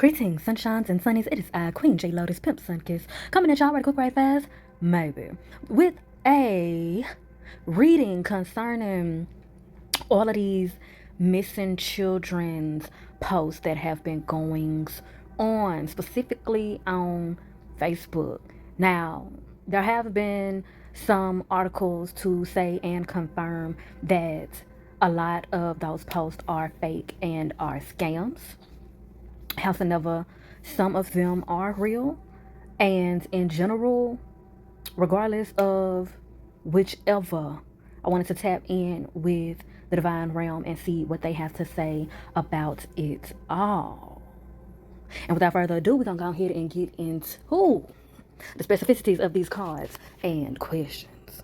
Greetings, sunshines and sunnies. It is I, Queen J Lotus Pimp Sunkiss, coming at y'all right quick, right fast, maybe, with a reading concerning all of these missing children's posts that have been going on, specifically on Facebook. Now, there have been some articles to say and confirm that a lot of those posts are fake and are scams. Howsoever, some of them are real. And in general, regardless of whichever, I wanted to tap in with the divine realm and see what they have to say about it all. And without further ado, we're going to go ahead and get into the specificities of these cards and questions.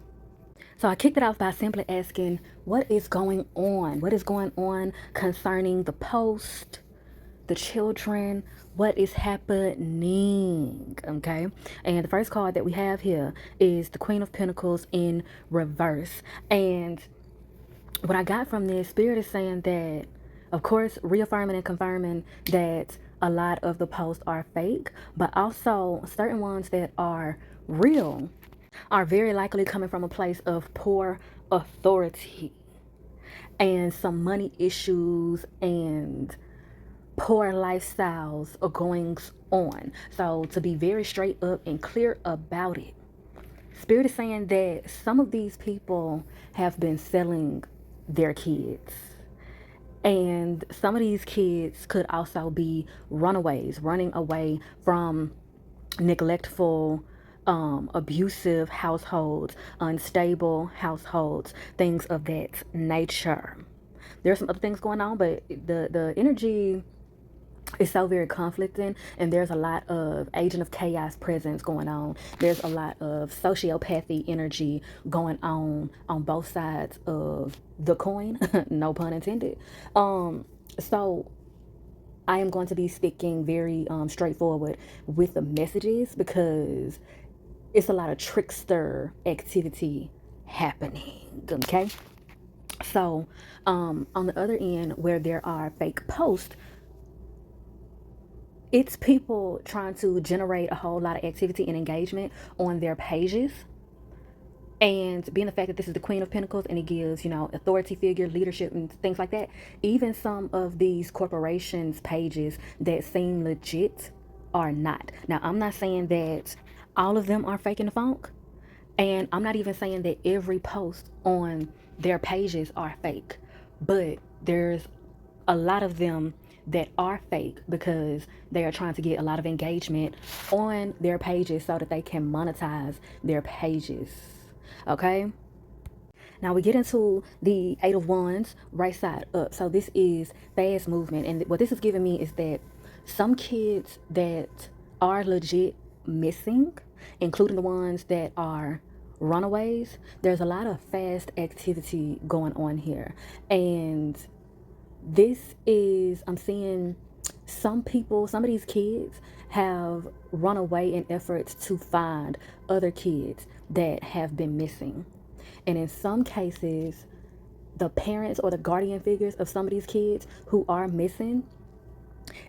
So I kicked it off by simply asking, what is going on? What is going on concerning the post, the children, what is happening? Okay. And the first card that we have here is the Queen of Pentacles in reverse. And what I got from this, Spirit is saying that, of course, reaffirming and confirming that a lot of the posts are fake, but also certain ones that are real are very likely coming from a place of poor authority and some money issues and poor lifestyles are going on. So to be very straight up and clear about it, Spirit is saying that some of these people have been selling their kids. And some of these kids could also be runaways, running away from neglectful, abusive households, unstable households, things of that nature. There's some other things going on, but the energy is so very conflicting, and there's a lot of agent of chaos presence going on. There's a lot of sociopathy energy going on both sides of the coin, no pun intended. So I am going to be sticking very straightforward with the messages because it's a lot of trickster activity happening. Okay. So on the other end, where there are fake posts, it's people trying to generate a whole lot of activity and engagement on their pages. And being the fact that this is the Queen of Pentacles and it gives, authority figure, leadership, and things like that, even some of these corporations' pages that seem legit are not. Now, I'm not saying that all of them are faking the funk. And I'm not even saying that every post on their pages are fake. But there's a lot of them that are fake because they are trying to get a lot of engagement on their pages so that they can monetize their pages. Okay. Now we get into the Eight of Wands, right side up. So this is fast movement. And what this is giving me is that some kids that are legit missing, including the ones that are runaways, there's a lot of fast activity going on here. And this is, I'm seeing some people, some of these kids have run away in efforts to find other kids that have been missing. And in some cases, the parents or the guardian figures of some of these kids who are missing,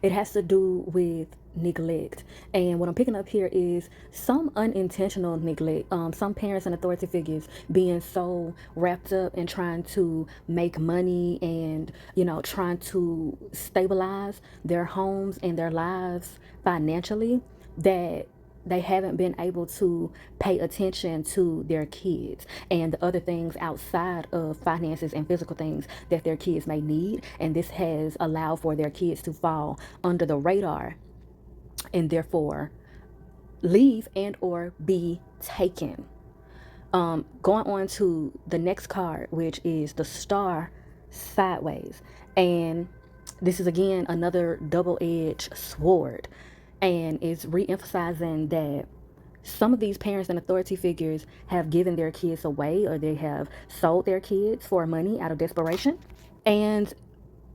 it has to do with neglect. And what I'm picking up here is some unintentional neglect. Some parents and authority figures being so wrapped up in trying to make money and, trying to stabilize their homes and their lives financially, that they haven't been able to pay attention to their kids and the other things outside of finances and physical things that their kids may need. And this has allowed for their kids to fall under the radar and therefore leave and or be taken. Going on to the next card, which is the Star sideways. And this is again another double-edged sword, and it's re-emphasizing that some of these parents and authority figures have given their kids away, or they have sold their kids for money out of desperation. And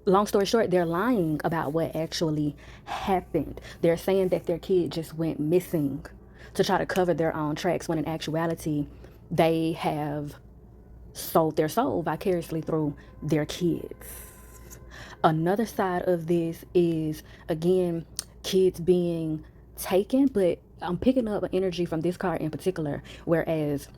long story short, they're lying about what actually happened. They're saying that their kid just went missing to try to cover their own tracks, when in actuality, they have sold their soul vicariously through their kids. Another side of this is, again, kids being taken, but I'm picking up an energy from this card in particular, whereas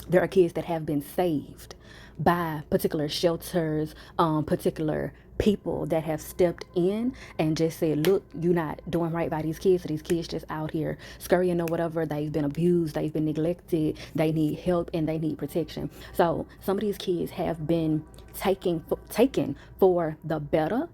there are kids that have been saved by particular shelters, particular people that have stepped in and just said, look, you're not doing right by these kids. So these kids just out here scurrying or whatever. They've been abused, they've been neglected, they need help and they need protection. So some of these kids have been taken for the better,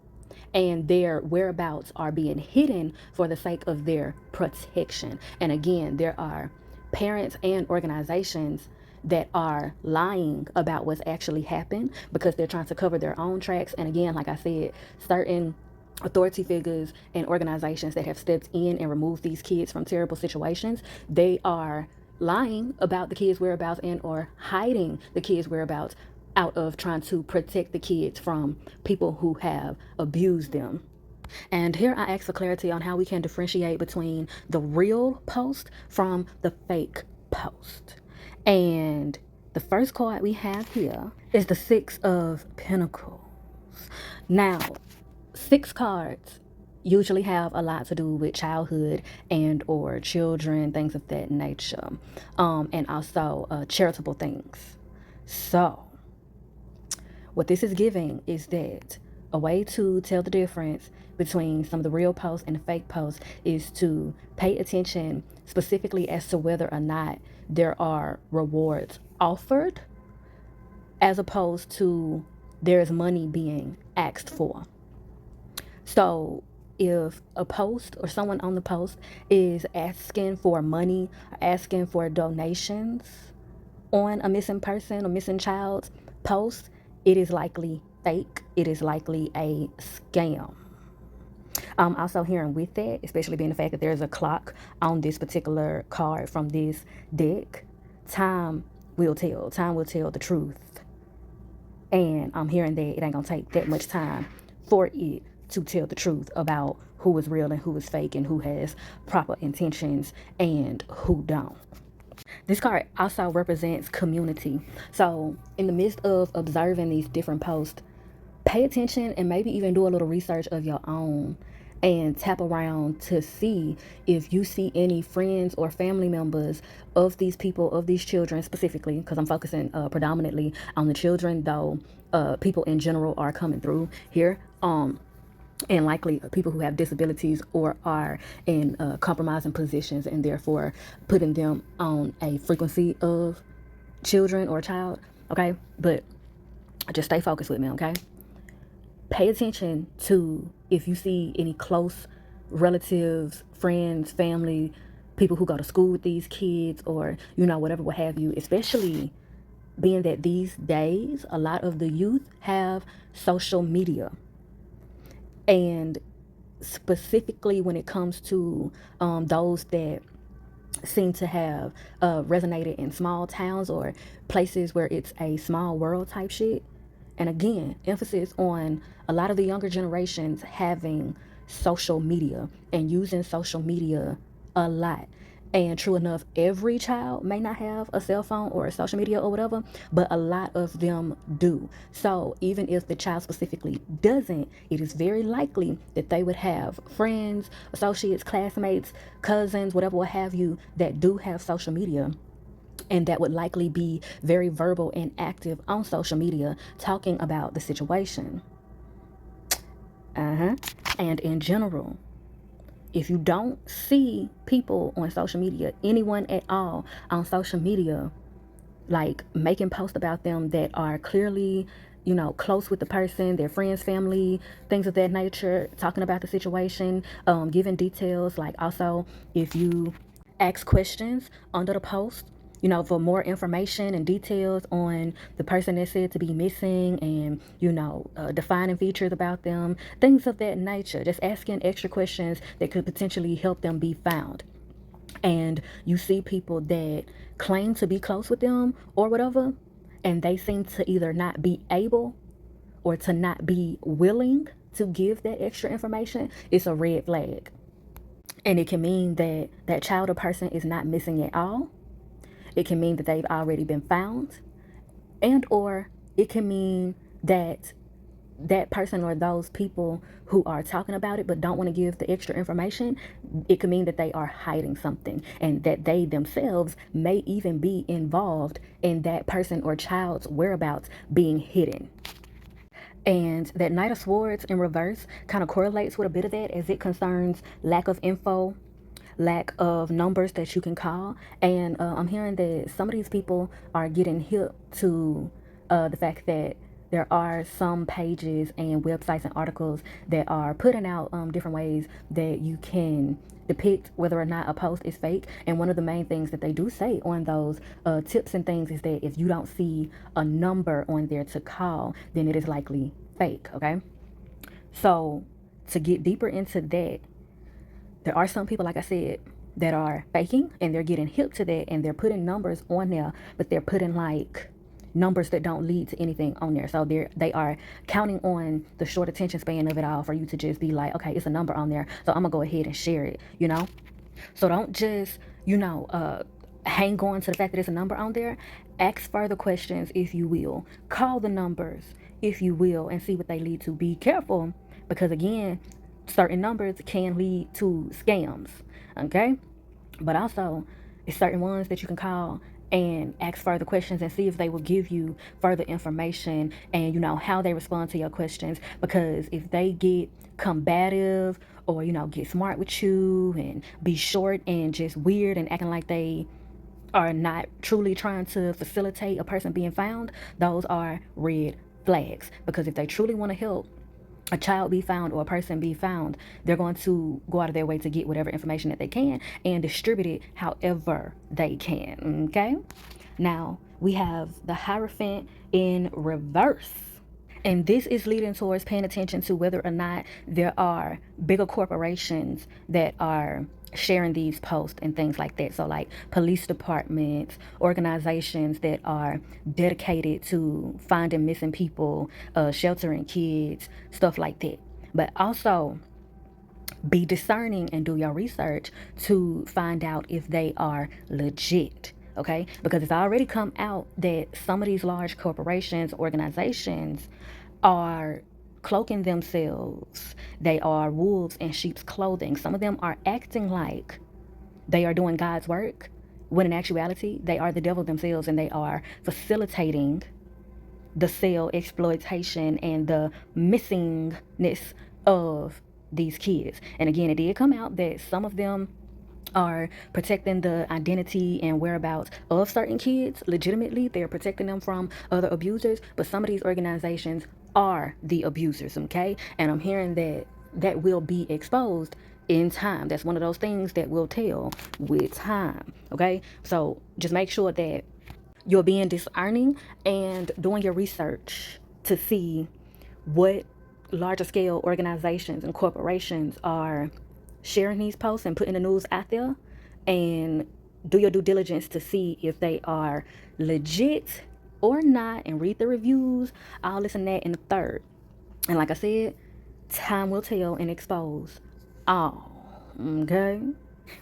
and their whereabouts are being hidden for the sake of their protection. And again, there are parents and organizations that are lying about what's actually happened because they're trying to cover their own tracks. And again, like I said, certain authority figures and organizations that have stepped in and removed these kids from terrible situations, they are lying about the kids' whereabouts and or hiding the kids' whereabouts out of trying to protect the kids from people who have abused them. And here I ask for clarity on how we can differentiate between the real post from the fake post. And the first card we have here is the Six of Pentacles. Now, 6 cards usually have a lot to do with childhood and or children, things of that nature, and also charitable things. So what this is giving is that a way to tell the difference between some of the real posts and the fake posts is to pay attention specifically as to whether or not there are rewards offered as opposed to there's money being asked for. So if a post or someone on the post is asking for money, asking for donations on a missing person or missing child's post, it is likely fake. It is likely a scam. I'm also hearing with that, especially being the fact that there's a clock on this particular card from this deck, time will tell. Time will tell the truth. And I'm hearing that it ain't gonna take that much time for it to tell the truth about who is real and who is fake and who has proper intentions and who don't. This card also represents community. So in the midst of observing these different posts, pay attention and maybe even do a little research of your own and tap around to see if you see any friends or family members of these people, of these children specifically, because I'm focusing predominantly on the children, though people in general are coming through here. And likely people who have disabilities or are in compromising positions and therefore putting them on a frequency of children or child, okay? But just stay focused with me, okay? Pay attention to if you see any close relatives, friends, family, people who go to school with these kids or, whatever, what have you, especially being that these days, a lot of the youth have social media. And specifically when it comes to those that seem to have resonated in small towns or places where it's a small world type shit. And again, emphasis on a lot of the younger generations having social media and using social media a lot. And true enough, every child may not have a cell phone or a social media or whatever, but a lot of them do. So even if the child specifically doesn't, it is very likely that they would have friends, associates, classmates, cousins, whatever, what have you, that do have social media. And that would likely be very verbal and active on social media talking about the situation. And in general, if you don't see people on social media, anyone at all on social media, like making posts about them that are clearly, close with the person, their friends, family, things of that nature, talking about the situation, giving details, like also if you ask questions under the post, for more information and details on the person that's said to be missing and, defining features about them, things of that nature. Just asking extra questions that could potentially help them be found. And you see people that claim to be close with them or whatever, and they seem to either not be able or to not be willing to give that extra information, it's a red flag. And it can mean that that child or person is not missing at all. It can mean that they've already been found, and or it can mean that that person or those people who are talking about it but don't want to give the extra information, it could mean that they are hiding something and that they themselves may even be involved in that person or child's whereabouts being hidden. And that Knight of Swords in reverse kind of correlates with a bit of that as it concerns lack of info, lack of numbers that you can call. And I'm hearing that some of these people are getting hip to the fact that there are some pages and websites and articles that are putting out different ways that you can depict whether or not a post is fake. And one of the main things that they do say on those tips and things is that if you don't see a number on there to call, then it is likely fake. Okay, so to get deeper into that, there are some people, like I said, that are faking and they're getting hip to that and they're putting numbers on there, but they're putting like numbers that don't lead to anything on there. So they are counting on the short attention span of it all for you to just be like, okay, it's a number on there, so I'm gonna go ahead and share it, you know? So don't just, hang on to the fact that it's a number on there. Ask further questions if you will. Call the numbers if you will and see what they lead to. Be careful because again, certain numbers can lead to scams. Okay? But also, it's certain ones that you can call and ask further questions and see if they will give you further information and how they respond to your questions. Because if they get combative or get smart with you and be short and just weird and acting like they are not truly trying to facilitate a person being found, those are red flags. Because if they truly want to help a child be found or a person be found, they're going to go out of their way to get whatever information that they can and distribute it however they can. Okay? Now, we have the Hierophant in reverse. And this is leading towards paying attention to whether or not there are bigger corporations that are sharing these posts and things like that. So like police departments, organizations that are dedicated to finding missing people, sheltering kids, stuff like that. But also be discerning and do your research to find out if they are legit. Okay, because it's already come out that some of these large corporations, organizations are cloaking themselves. They are wolves in sheep's clothing. Some of them are acting like they are doing God's work, when in actuality, they are the devil themselves and they are facilitating the cell exploitation and the missingness of these kids. And again, it did come out that some of them are protecting the identity and whereabouts of certain kids legitimately. They're protecting them from other abusers, but some of these organizations are the abusers. Okay, and I'm hearing that will be exposed in time. That's one of those things that will tell with time. Okay, so just make sure that you're being discerning and doing your research to see what larger scale organizations and corporations are sharing these posts and putting the news out there, and do your due diligence to see if they are legit or not, and read the reviews, all this and that in the third. And like I said, time will tell and expose all. Okay,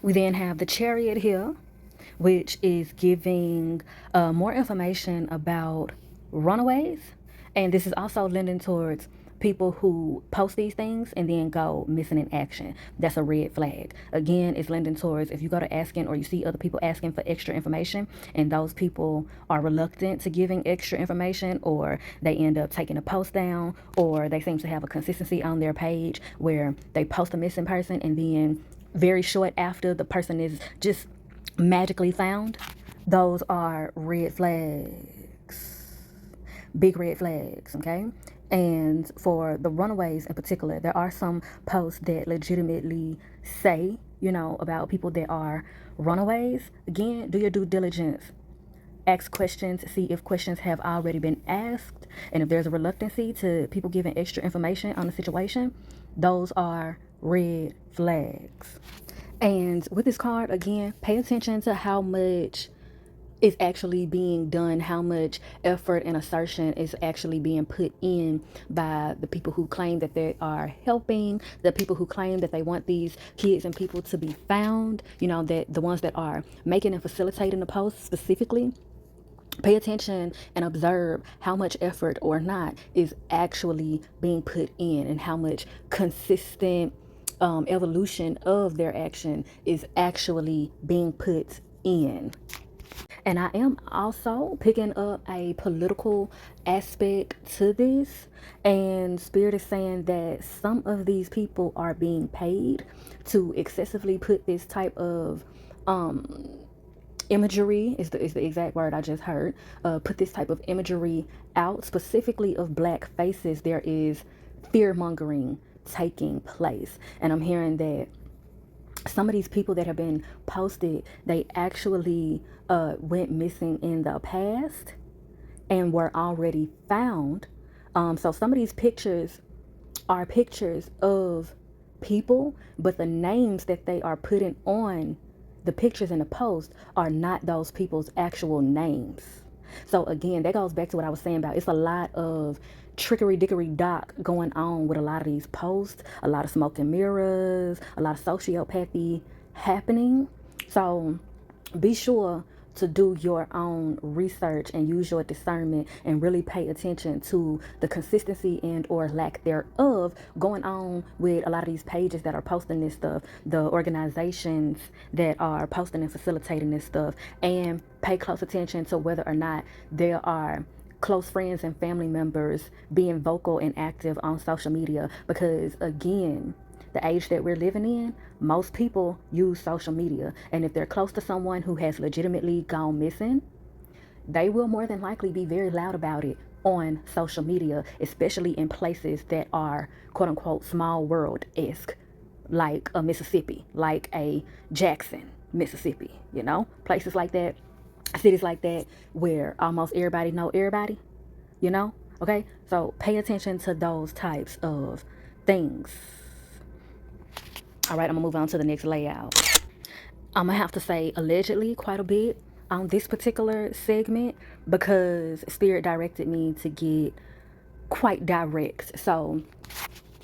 we then have the Chariot here, which is giving more information about runaways, and this is also lending towards people who post these things and then go missing in action. That's a red flag. Again, it's lending towards if you go to asking or you see other people asking for extra information and those people are reluctant to giving extra information, or they end up taking a post down, or they seem to have a consistency on their page where they post a missing person and then very short after the person is just magically found. Those are red flags. Big red flags, okay? And for the runaways in particular, there are some posts that legitimately say, about people that are runaways. Again, do your due diligence. Ask questions, see if questions have already been asked. And if there's a reluctancy to people giving extra information on the situation, those are red flags. And with this card, again, pay attention to how much is actually being done, how much effort and assertion is actually being put in by the people who claim that they are helping, the people who claim that they want these kids and people to be found, that the ones that are making and facilitating the posts specifically. Pay attention and observe how much effort or not is actually being put in, and how much consistent evolution of their action is actually being put in. And I am also picking up a political aspect to this. And Spirit is saying that some of these people are being paid to excessively put this type of imagery, is the exact word I just heard. Put this type of imagery out, specifically of black faces. There is fear mongering taking place. And I'm hearing that some of these people that have been posted, they actually went missing in the past and were already found. So some of these pictures are pictures of people, but the names that they are putting on the pictures in the post are not those people's actual names. So again, that goes back to what I was saying about, it's a lot of trickery dickory dock going on with a lot of these posts, a lot of smoke and mirrors, a lot of sociopathy happening. So be sure to do your own research and use your discernment and really pay attention to the consistency and or lack thereof going on with a lot of these pages that are posting this stuff, the organizations that are posting and facilitating this stuff, and pay close attention to whether or not there are close friends and family members being vocal and active on social media. Because again, the age that we're living in, most people use social media. And if they're close to someone who has legitimately gone missing, they will more than likely be very loud about it on social media, especially in places that are quote unquote small world-esque, like a Mississippi, like a Jackson, Mississippi, places like that, cities like that, where almost everybody know everybody, you know? Okay? So pay attention to those types of things. All right, I'm gonna move on to the next layout. I'm gonna have to say allegedly quite a bit on this particular segment because Spirit directed me to get quite direct. So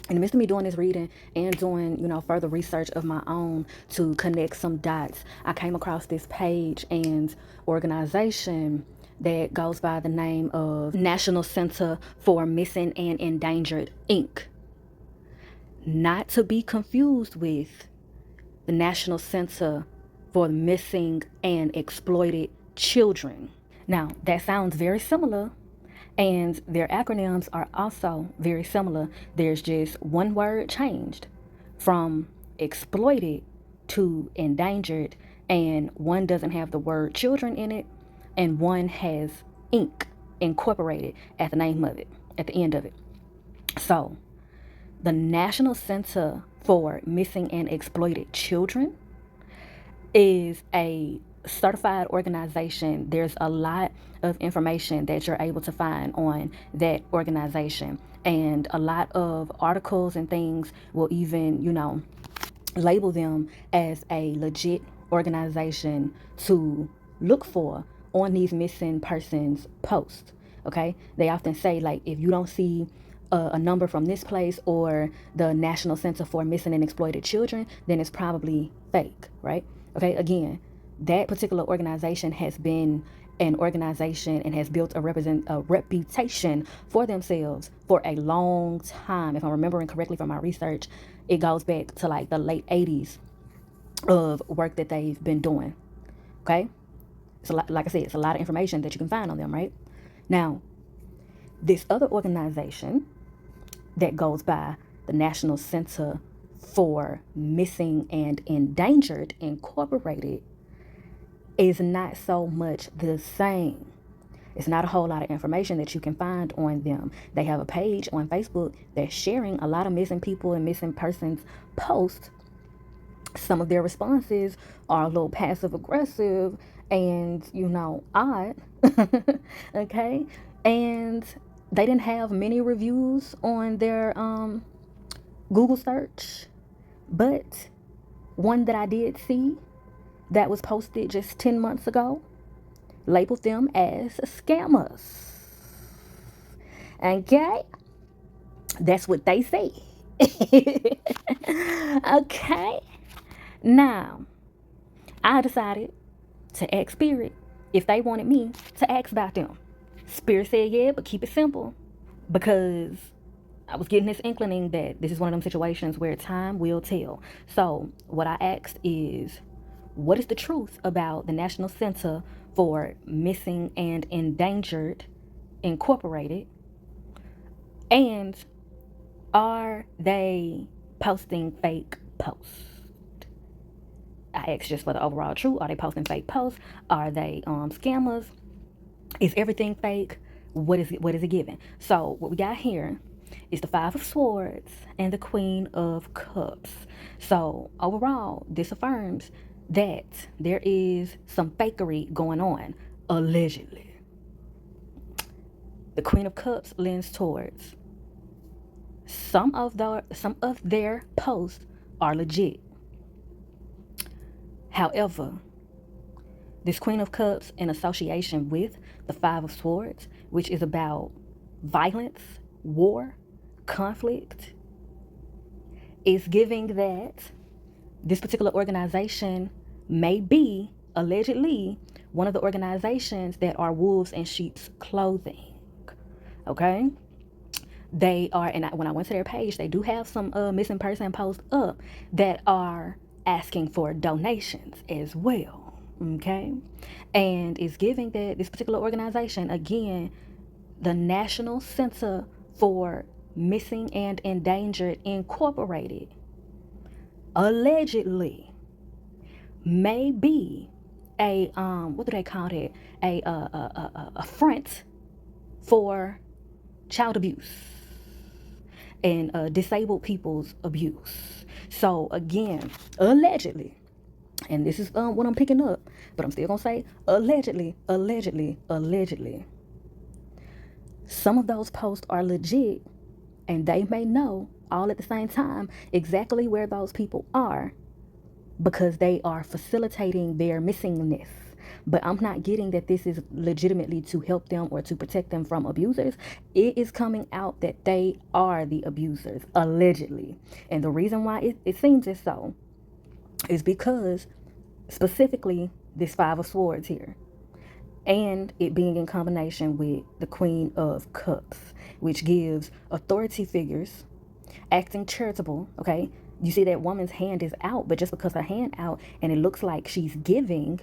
in the midst of me doing this reading and doing, further research of my own to connect some dots, I came across this page and organization that goes by the name of National Center for Missing and Endangered, Inc. Not to be confused with the National Center for Missing and Exploited Children. Now, that sounds very similar, and their acronyms are also very similar. There's just one word changed from exploited to endangered, and one doesn't have the word children in it, and one has Inc. Incorporated at the name of it, at the end of it. So, the National Center for Missing and Exploited Children is a certified organization. There's a lot of information that you're able to find on that organization, and a lot of articles and things will even, label them as a legit organization to look for on these missing persons posts. Okay, they often say, like, if you don't see a number from this place or the National Center for Missing and Exploited Children, then it's probably fake, right? Okay, again, that particular organization has been an organization and has built a reputation for themselves for a long time. If I'm remembering correctly from my research, it goes back to like the late 80s of work that they've been doing. Okay, so like I said, it's a lot of information that you can find on them, right? Now, this other organization that goes by the National Center for Missing and Endangered, Incorporated, is not so much the same. It's not a whole lot of information that you can find on them. They have a page on Facebook that's sharing a lot of missing people and missing persons posts. Some of their responses are a little passive aggressive and, odd. Okay? And they didn't have many reviews on their Google search, but one that I did see that was posted just 10 months ago labeled them as scammers. Okay? That's what they say. Okay? Now, I decided to ask Spirit if they wanted me to ask about them. Spirit said, yeah, but keep it simple. Because I was getting this inclining that this is one of them situations where time will tell. So what I asked is, what is the truth about the National Center for Missing and Endangered Incorporated? And are they posting fake posts? I asked just for the overall truth. Are they posting fake posts? Are they scammers? Is everything fake? What is it giving? So what we got here is the Five of Swords and the Queen of Cups. So overall, this affirms that there is some fakery going on, allegedly. The Queen of Cups leans towards some of their posts are legit. However, this Queen of Cups in association with the Five of Swords, which is about violence, war, conflict, is giving that this particular organization may be, allegedly, one of the organizations that are wolves in sheep's clothing. Okay? They are, and when I went to their page, they do have some missing person posts up that are asking for donations as well. Okay? And it's giving that this particular organization, again, the National Center for Missing and Endangered Incorporated, allegedly may be a what do they call it? A front for child abuse and disabled people's abuse. So again, allegedly, and this is what I'm picking up, but I'm still gonna say allegedly. Some of those posts are legit, and they may know all at the same time exactly where those people are because they are facilitating their missingness. But I'm not getting that this is legitimately to help them or to protect them from abusers. It is coming out that they are the abusers, allegedly. And the reason why it seems as so is because specifically this Five of Swords here, and it being in combination with the Queen of Cups, which gives authority figures acting charitable. Okay, you see that woman's hand is out, but just because her hand out and it looks like she's giving,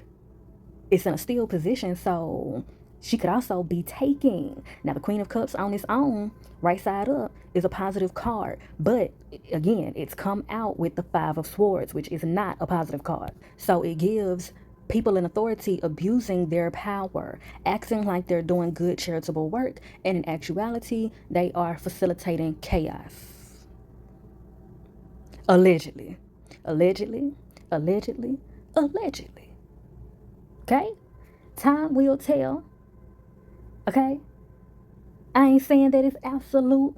it's in a still position, so she could also be taking. Now the Queen of Cups on its own, right side up, is a positive card, but again, it's come out with the Five of Swords, which is not a positive card. So it gives people in authority abusing their power, acting like they're doing good charitable work, and in actuality, they are facilitating chaos. Allegedly. Allegedly. Allegedly. Allegedly. Okay? Time will tell. Okay? I ain't saying that it's absolute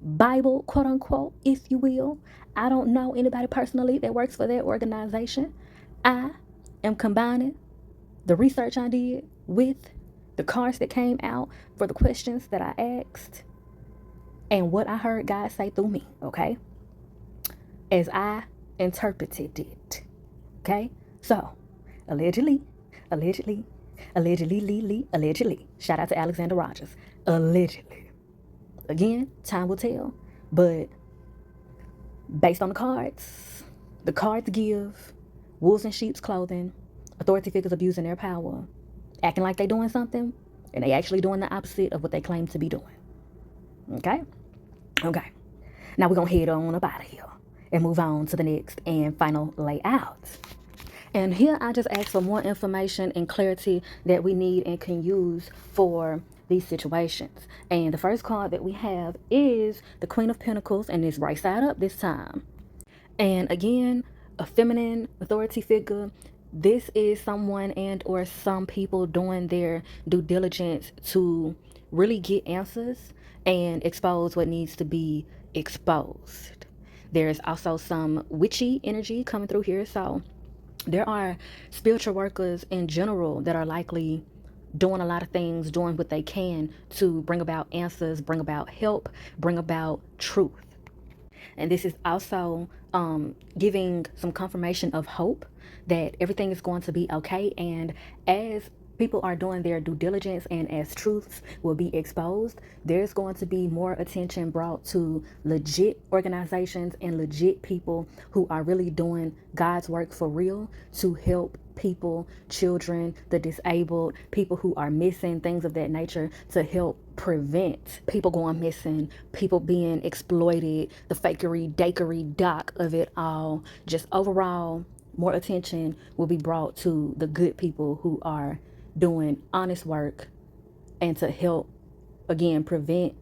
Bible, quote unquote, if you will. I don't know anybody personally that works for that organization. I am combining the research I did with the cards that came out for the questions that I asked and what I heard God say through me, okay? As I interpreted it, okay? So, allegedly, shout out to Alexander Rogers, allegedly. Again, time will tell, but based on the cards give wolves in sheep's clothing, authority figures abusing their power, acting like they doing something, and they actually doing the opposite of what they claim to be doing. Okay? Okay. Now we're going to head on up out of here and move on to the next and final layout. And here I just ask for more information and clarity that we need and can use for these situations. And the first card that we have is the Queen of Pentacles, and it's right side up this time. And again, a feminine authority figure. This is someone and or some people doing their due diligence to really get answers and expose what needs to be exposed. There's also some witchy energy coming through here. So there are spiritual workers in general that are likely doing a lot of things, doing what they can to bring about answers, bring about help, bring about truth. And this is also giving some confirmation of hope that everything is going to be okay. And as people are doing their due diligence, and as truths will be exposed, there's going to be more attention brought to legit organizations and legit people who are really doing God's work for real to help people, children, the disabled, people who are missing, things of that nature, to help prevent people going missing, people being exploited, the fakery, dakery, doc of it all. Just overall, more attention will be brought to the good people who are doing honest work, and to help, again, prevent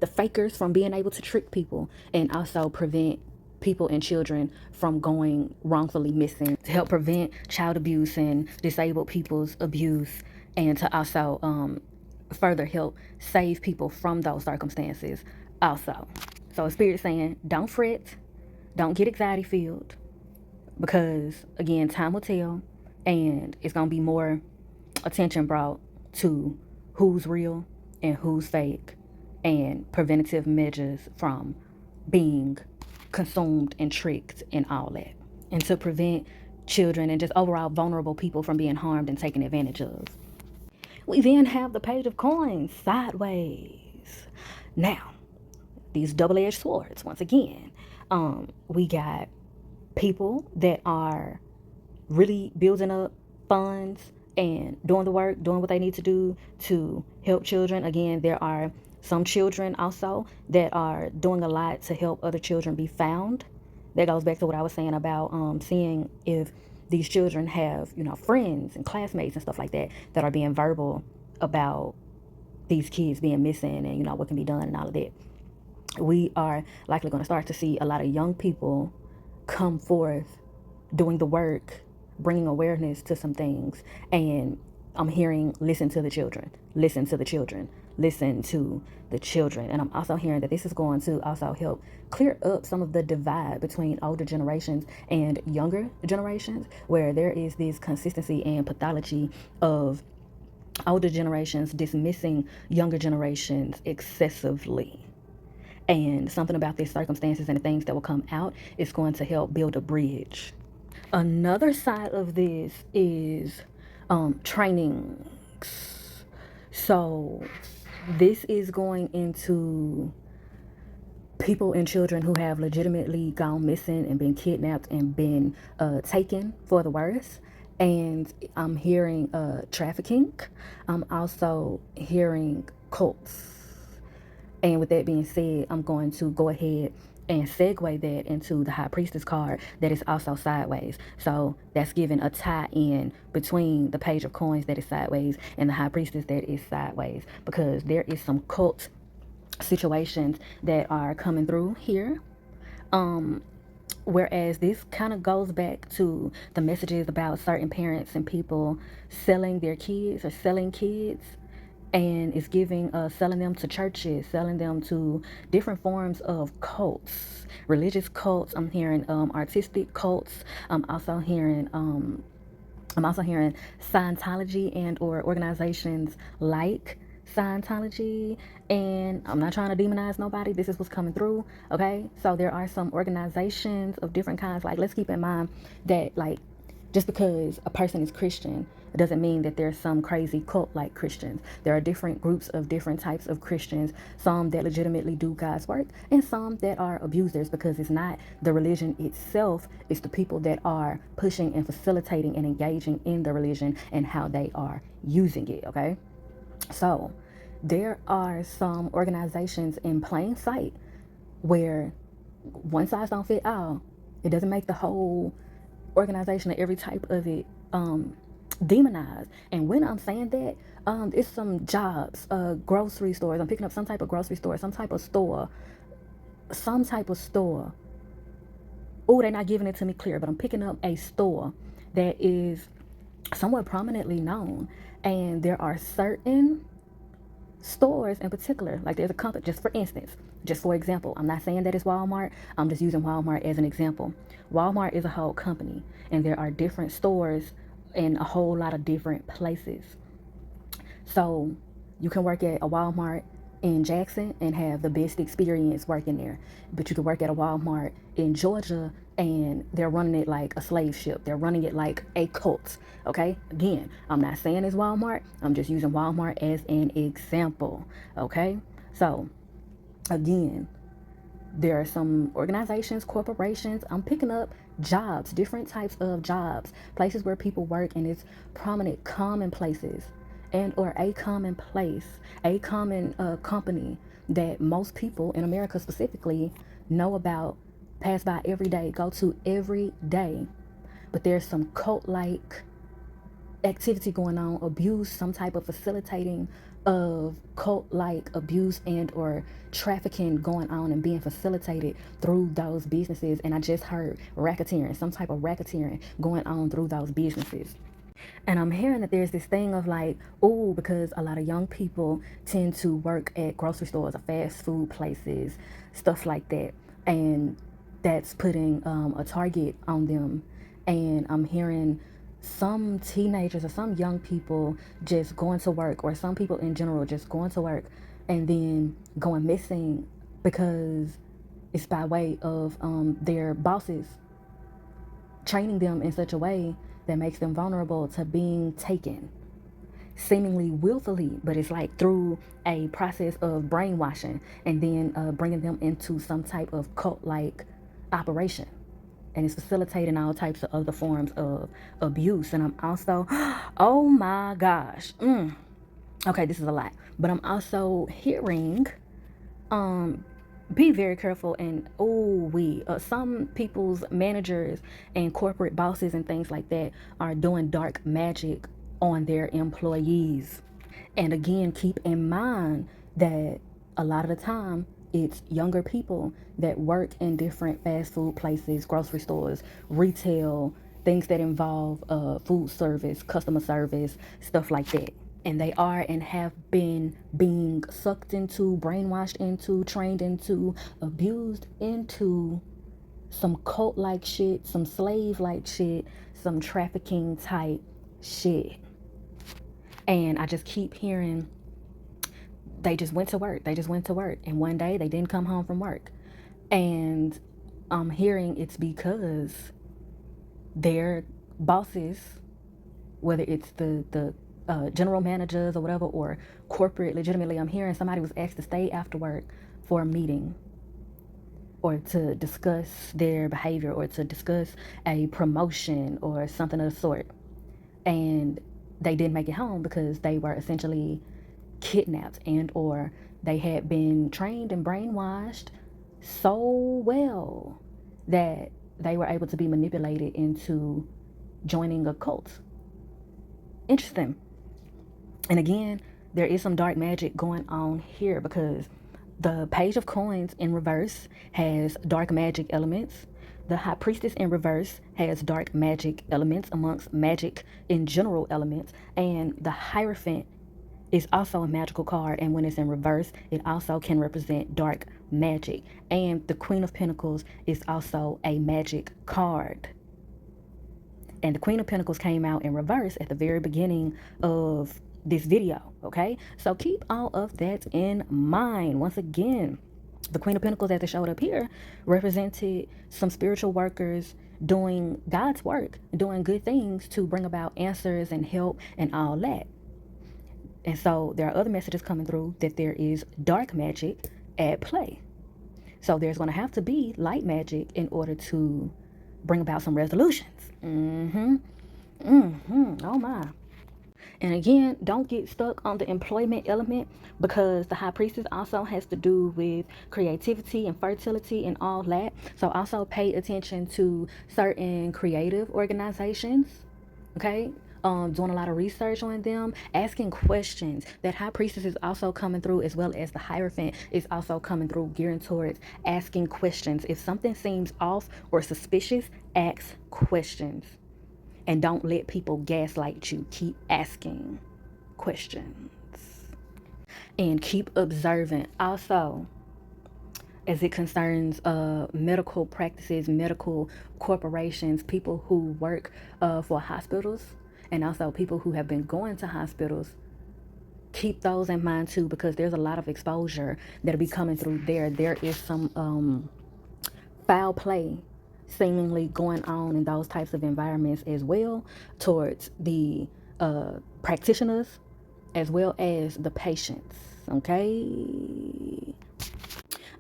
the fakers from being able to trick people, and also prevent people and children from going wrongfully missing, to help prevent child abuse and disabled people's abuse, and to also further help save people from those circumstances also. So Spirit saying, don't fret, don't get anxiety filled, because again, time will tell, and it's going to be more attention brought to who's real and who's fake, and preventative measures from being consumed and tricked and all that, and to prevent children and just overall vulnerable people from being harmed and taken advantage of. We then have the Page of Coins sideways. Now, these double-edged swords, once again, we got people that are really building up funds and doing the work, doing what they need to do to help children. Again, there are some children also that are doing a lot to help other children be found. That goes back to what I was saying about seeing if these children have, friends and classmates and stuff like that that are being verbal about these kids being missing, and what can be done and all of that. We are likely going to start to see a lot of young people come forth doing the work, bringing awareness to some things. And I'm hearing, listen to the children, listen to the children, listen to the children. And I'm also hearing that this is going to also help clear up some of the divide between older generations and younger generations, where there is this consistency and pathology of older generations dismissing younger generations excessively. And something about these circumstances and the things that will come out is going to help build a bridge. Another side of this is trainings. So this is going into people and children who have legitimately gone missing and been kidnapped and been taken for the worse. And I'm hearing trafficking. I'm also hearing cults. And with that being said, I'm going to go ahead and segue that into the High Priestess card that is also sideways. So that's giving a tie-in between the Page of Coins that is sideways and the High Priestess that is sideways, because there is some cult situations that are coming through here. Whereas this kind of goes back to the messages about certain parents and people selling their kids or selling kids, and it's giving selling them to churches, selling them to different forms of cults, religious cults. I'm hearing artistic cults. I'm also hearing Scientology and or organizations like Scientology. And I'm not trying to demonize nobody. This is what's coming through. Okay, so there are some organizations of different kinds. Like, let's keep in mind that, like, just because a person is Christian, it doesn't mean that there's some crazy cult like Christians. There are different groups of different types of Christians, some that legitimately do God's work and some that are abusers, because it's not the religion itself, it's the people that are pushing and facilitating and engaging in the religion and how they are using it, okay? So there are some organizations in plain sight where one size don't fit all. It doesn't make the whole organization or every type of it demonized. And when I'm saying that, it's some jobs, grocery stores. I'm picking up some type of grocery store, some type of store. Oh, they're not giving it to me clear, but I'm picking up a store that is somewhat prominently known. And there are certain stores in particular, like there's a company, just for example, I'm not saying that it's Walmart, I'm just using Walmart as an example. Walmart is a whole company, and there are different stores in a whole lot of different places. So you can work at a Walmart in Jackson and have the best experience working there, but you can work at a Walmart in Georgia and they're running it like a slave ship. They're running it like a cult. Okay, again, I'm not saying it's Walmart. I'm just using Walmart as an example. Okay, so again, there are some organizations, corporations. I'm picking up jobs, different types of jobs, places where people work, and it's prominent, common places, and or a common place, a common company that most people in America specifically know about, pass by every day, go to every day. But there's some cult-like activity going on, abuse, some type of facilitating of cult-like abuse and or trafficking going on and being facilitated through those businesses. And I just heard racketeering, some type of racketeering going on through those businesses. And I'm hearing that there's this thing of like, oh, because a lot of young people tend to work at grocery stores or fast food places, stuff like that. And that's putting a target on them. And I'm hearing some teenagers or some young people just going to work, or some people in general just going to work and then going missing because it's by way of their bosses training them in such a way that makes them vulnerable to being taken, seemingly willfully, but it's like through a process of brainwashing and then bringing them into some type of cult-like operation. And it's facilitating all types of other forms of abuse. And I'm also, oh my gosh, okay, this is a lot, but I'm also hearing, be very careful. And some people's managers and corporate bosses and things like that are doing dark magic on their employees. And again, keep in mind that a lot of the time it's younger people that work in different fast food places, grocery stores, retail, things that involve food service, customer service, stuff like that. And they are and have been being sucked into, brainwashed into, trained into, abused into some cult like shit, some slave like shit, some trafficking type shit. And I just keep hearing they just went to work. They just went to work. And one day they didn't come home from work. And I'm hearing it's because their bosses, whether it's the general managers or whatever, or corporate, legitimately, I'm hearing somebody was asked to stay after work for a meeting or to discuss their behavior or to discuss a promotion or something of the sort. And they didn't make it home because they were essentially kidnapped and or they had been trained and brainwashed so well that they were able to be manipulated into joining a cult. Interesting. And again, there is some dark magic going on here because the Page of Coins in reverse has dark magic elements. The High Priestess in reverse has dark magic elements amongst magic in general elements. And the Hierophant is also a magical card, and when it's in reverse, it also can represent dark magic. And the Queen of Pentacles is also a magic card. And the Queen of Pentacles came out in reverse at the very beginning of this video, okay? So keep all of that in mind. Once again, the Queen of Pentacles, as it showed up here, represented some spiritual workers doing God's work, doing good things to bring about answers and help and all that. And so there are other messages coming through that there is dark magic at play. So there's going to have to be light magic in order to bring about some resolutions. Oh my. And again, don't get stuck on the employment element because the High Priestess also has to do with creativity and fertility and all that. So also pay attention to certain creative organizations, okay? Doing a lot of research on them, asking questions. That High Priestess is also coming through, as well as the Hierophant is also coming through, gearing towards asking questions. If something seems off or suspicious, ask questions. And don't let people gaslight you. Keep asking questions. And keep observant. Also, as it concerns medical practices, medical corporations, people who work for hospitals, and also people who have been going to hospitals, keep those in mind too, because there's a lot of exposure that'll be coming through there. There is some foul play seemingly going on in those types of environments as well, towards the practitioners as well as the patients. Okay.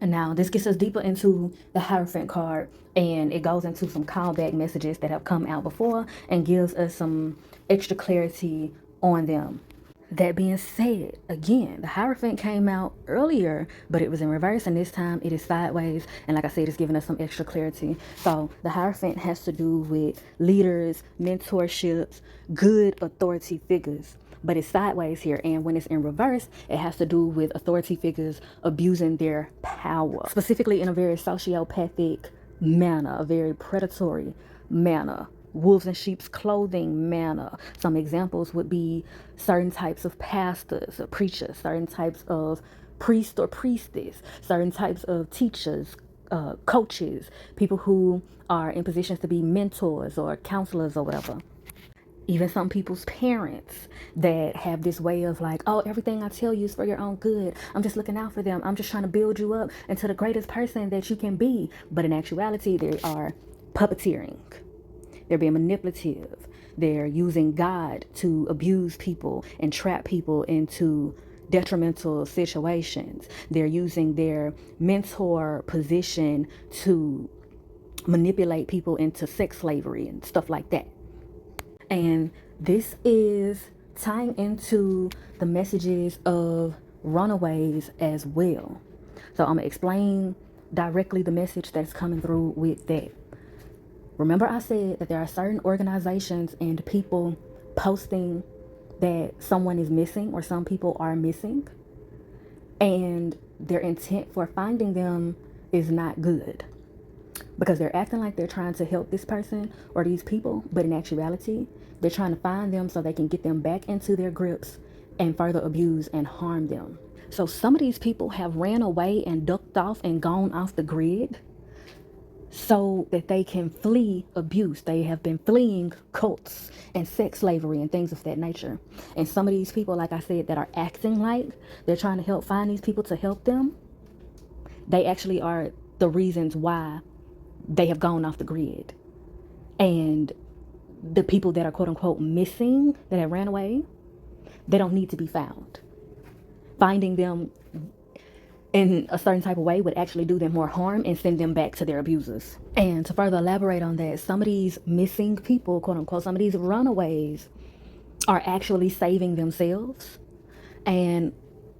And now this gets us deeper into the Hierophant card, and it goes into some callback messages that have come out before and gives us some extra clarity on them. That being said, again, the Hierophant came out earlier, but it was in reverse, and this time it is sideways. And like I said, it's giving us some extra clarity. So the Hierophant has to do with leaders, mentorships, good authority figures. But it's sideways here, and when it's in reverse, it has to do with authority figures abusing their power, specifically in a very sociopathic manner, a very predatory manner, wolves in sheep's clothing manner. Some examples would be certain types of pastors or preachers, certain types of priest or priestess, certain types of teachers, coaches, people who are in positions to be mentors or counselors or whatever. Even some people's parents that have this way of like, oh, everything I tell you is for your own good. I'm just looking out for them. I'm just trying to build you up into the greatest person that you can be. But in actuality, they are puppeteering. They're being manipulative. They're using God to abuse people and trap people into detrimental situations. They're using their mentor position to manipulate people into sex slavery and stuff like that. And this is tying into the messages of runaways as well. So I'm going to explain directly the message that's coming through with that. Remember, I said that there are certain organizations and people posting that someone is missing or some people are missing, and their intent for finding them is not good, because they're acting like they're trying to help this person or these people, but in actuality, they're trying to find them so they can get them back into their grips and further abuse and harm them. So some of these people have ran away and ducked off and gone off the grid so that they can flee abuse. They have been fleeing cults and sex slavery and things of that nature. And some of these people, like I said, that are acting like they're trying to help find these people to help them, they actually are the reasons why they have gone off the grid. And the people that are quote unquote missing, that have ran away, they don't need to be found. Finding them in a certain type of way would actually do them more harm and send them back to their abusers. And to further elaborate on that, some of these missing people, quote unquote, some of these runaways are actually saving themselves. And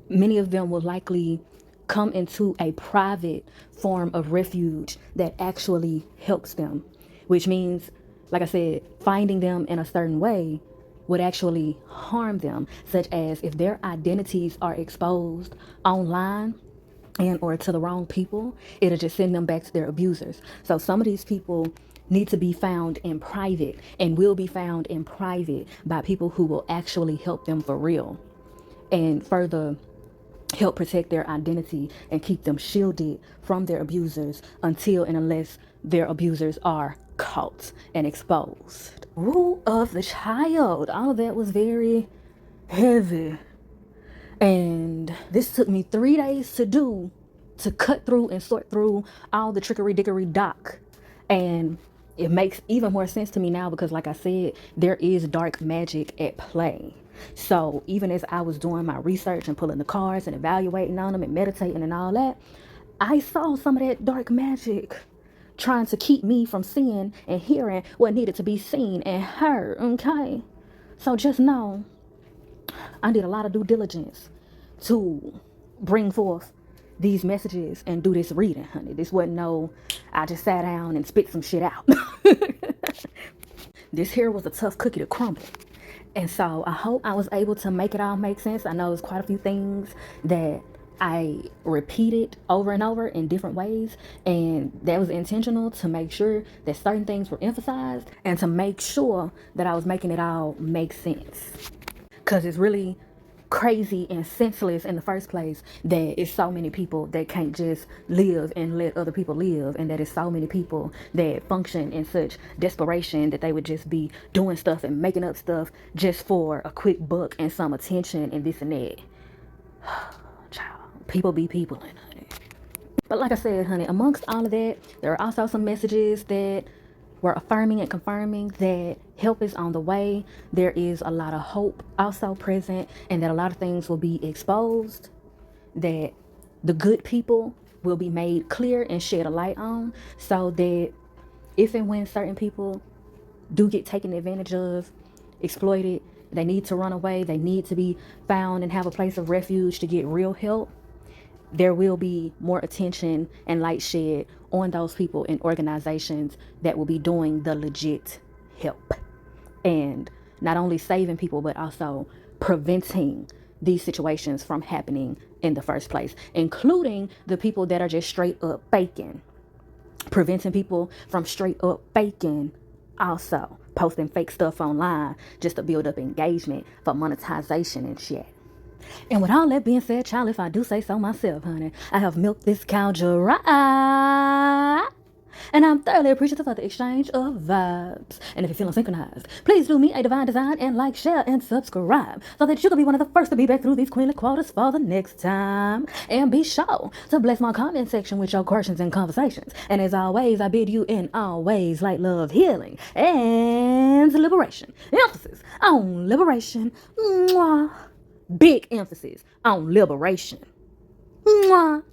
many of them will likely come into a private form of refuge that actually helps them, which means, like I said, finding them in a certain way would actually harm them, such as if their identities are exposed online and or to the wrong people, it'll just send them back to their abusers. So some of these people need to be found in private and will be found in private by people who will actually help them for real and further help protect their identity and keep them shielded from their abusers until and unless their abusers are caught and exposed. Rule of the child. All of that was very heavy. And this took me 3 days to do, to cut through and sort through all the trickery dickery doc. And it makes even more sense to me now because, like I said, there is dark magic at play. So even as I was doing my research and pulling the cards and evaluating on them and meditating and all that, I saw some of that dark magic trying to keep me from seeing and hearing what needed to be seen and heard, okay? So just know, I did a lot of due diligence to bring forth these messages and do this reading, honey. This wasn't no, I just sat down and spit some shit out. This here was a tough cookie to crumble. And so I hope I was able to make it all make sense. I know it's quite a few things that I repeated over and over in different ways, and that was intentional to make sure that certain things were emphasized and to make sure that I was making it all make sense. Because it's really crazy and senseless in the first place that it's so many people that can't just live and let other people live, and that it's so many people that function in such desperation that they would just be doing stuff and making up stuff just for a quick buck and some attention and this and that. Child, people be people, honey. But like I said, honey, amongst all of that, there are also some messages that were affirming and confirming that help is on the way. There is a lot of hope also present, and that a lot of things will be exposed, that the good people will be made clear and shed a light on, so that if and when certain people do get taken advantage of, exploited, they need to run away, they need to be found and have a place of refuge to get real help, there will be more attention and light shed on those people and organizations that will be doing the legit help. And not only saving people, but also preventing these situations from happening in the first place, including the people that are just straight up faking. Preventing people from straight up faking, also posting fake stuff online just to build up engagement for monetization and shit. And with all that being said, child, if I do say so myself, honey, I have milked this cow dry. And I'm thoroughly appreciative of the exchange of vibes. And if you're feeling synchronized, please do me a divine design and like, share, and subscribe so that you can be one of the first to be back through these queenly quarters for the next time. And be sure to bless my comment section with your questions and conversations. And as always, I bid you in all ways light, love, healing, and liberation. Emphasis on liberation. Mwah. Big emphasis on liberation. Mwah.